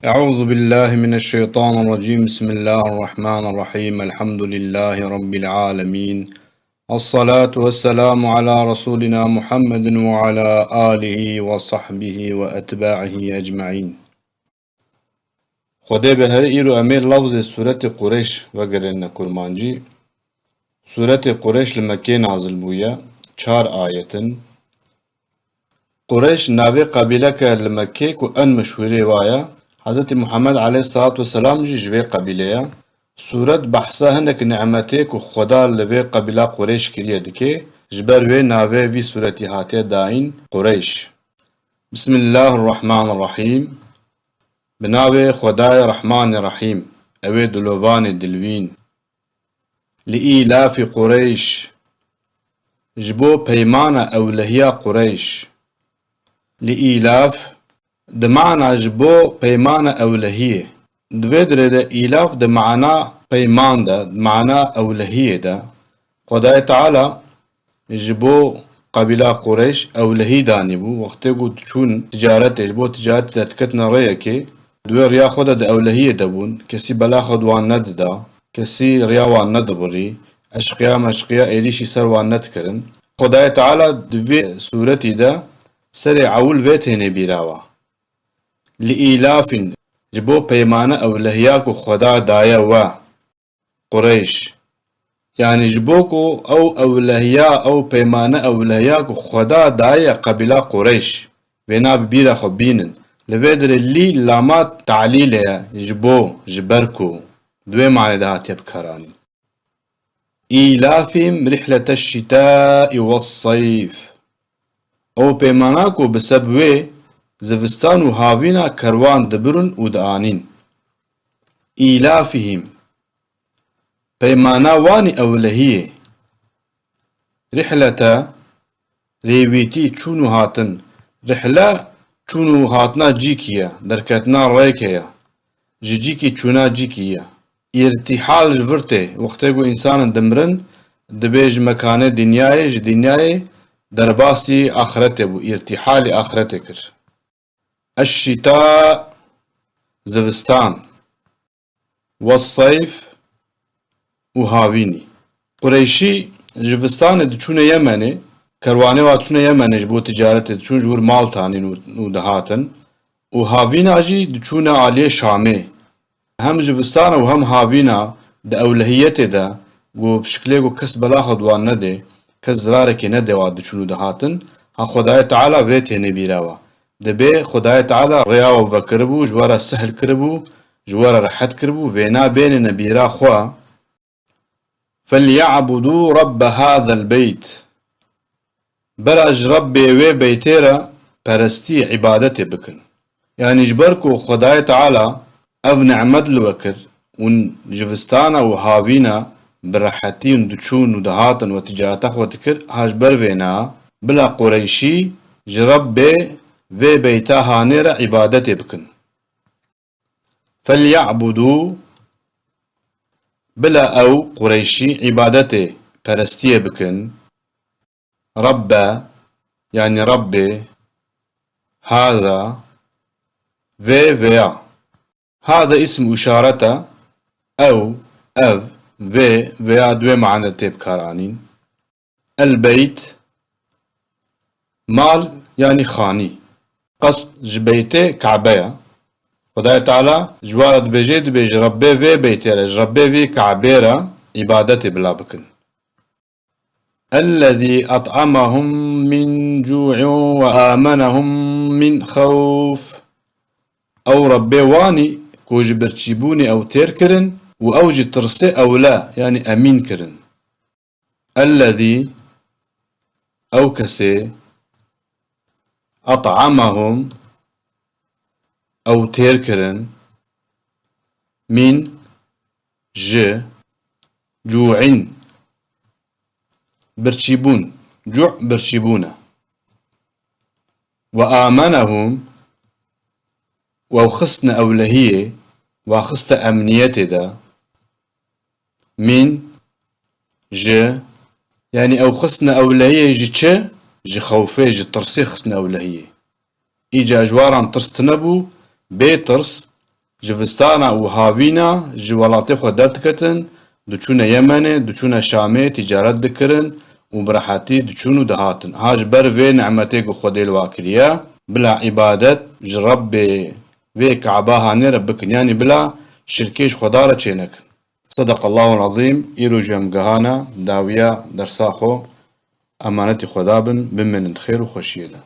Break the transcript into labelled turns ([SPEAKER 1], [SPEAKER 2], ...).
[SPEAKER 1] أعوذ بالله من الشيطان الرجيم. بسم الله الرحمن الرحيم. الحمد لله رب العالمين، الصلاة والسلام على رسولنا محمد وعلى آله وصحبه وأتباعه أجمعين. خدي بهر إيرو أمير لفظ سورة قريش وقرن كرمانجي. سورة قريش لمكي نازل بويا 4 آية. قريش ناوي قبيلة لمكي كو أن مشهوري وايا حضرت محمد عليه الصلاة والسلام جوي قبيلة. سورة بحثا هنك نعمتك و خدا لوي قبيلة قريش كريه دكي جبر وي ناوي في سورة هاتي داين قريش. بسم الله الرحمن الرحيم. بناوي خداي رحمن رحيم. اوي دلوان دلوين. لإيلاف قريش جبو بيمان أولهيا قريش. لإيلاف دمعنى جبو بيمان أولهية. دويدر ده إيلاف دمعنى بيمان ده دمعنى أولهية ده. خداي تعالى جبو قبيلة قريش أولهي داني بو وقت قد شون تجارت جبو تجارت زتكتنا ريكي دوي ريا خدا ده أولهية دبون كسي بلا خدوان ند دا كسي ريا وان ند بري أشقيا مشقيا إليشي سر وان ند كرن. خداي تعالى دوي سورتي ده سري عول فيتهني بيراوا. لإيلاف جبو بيمانة أولهياكو خدا دايا و قريش يعني جبوكو أو أولهيا أو بيمانة أولهياكو خدا دايا قبيلة قريش وينا ببيرا خبينن لفيدر اللي لامات تعليلها جبو جبركو دوي معنى ده تبكراني. إيلافهم رحلة الشتاء والصيف أو بيماناكو بسبوي زفستان و هاوينا كروان دبرن و دانين. إيلافهم بيمانا واني أولهية رحلة ريويتي چونو هاتن رحلة چونو هاتنا جيكيا دركتنا ريكيا جيكي چونا جيكيا ارتحال جبرته وقتاقو إنسان دمرن دبيج مكانه دنياي دنياي درباسي آخرته بو ارتحال آخرته كر. الشتاء زفستان والصيف وهاويني. قريشي جفستان دچون يمني كرواني واتشون يمني جبو تجارت دچون جور مال تانين و دهاتن وهاوينا جي دچون عليه شامي. هم جفستان و هم هاوينا دا أولهيته دا و بشكليگو كس بلاخد وان نده كس زراركي نده واد دچون دهاتن ها خداي تعالى ويته نبيراوا دبي خداي تعالى رياو وكربو جوارا سهل كربو جوارا رحت كربو وينا بين نبيرا خوا. فليعبدوا رب هذا البيت برج ربي وي بيتيرا پرستي عبادتي بكن يعني جبركو خداي تعالى اف نعمد الوكر ون جفستانا وهاوينا برحتين دچون ودهاتن وتجارتا خوتكر هاج بروينا بلا قريشي جربي وي بيتا هانيرا عبادتي بكن. فليعبدوا بلا أو قريشي عبادتي پرستيه بكن ربا يعني ربي هذا ويا هذا اسم إشارة أو أف ويا دوي معنى تبكارانين. البيت مال يعني خاني قصد جبيته كعبية خداي تعالى جوارد بجد بيج ربي في بيتيرج ربي في كعبيرة عبادتي بلا بكن. الذي أطعمهم من جوع وآمنهم من خوف أو ربي واني كوج برچيبوني أو تيركرن و أوج ترسي أو لا يعني أمين كرن. الذي أو كسي أطعمهم أو تيركرن من جوع برچيبون جوع برچيبونة وآمنهم و خستنا أولهية وخست أمنيتي دا مين جي يعني أو خستنا أولهية جي تشي جي خوفي جي ترسي خستنا أولهية إيجا أجواران ترستنبو بي ترس جفستانا و هاوينا جي ولاتي خو دردكتن دچونا يمني دچونا شامي تجارت دكرن و براحتي دچونو دهاتن هاج بر في نعمتي قو خودي الواكريا بلا عبادت جرب في كعباها نربكن يعني بلا شركيش خدارة چينك صدق الله العظيم إيرو جمقهانا داوية درساخو أمانتي خدابن بمن الخير وخشيدا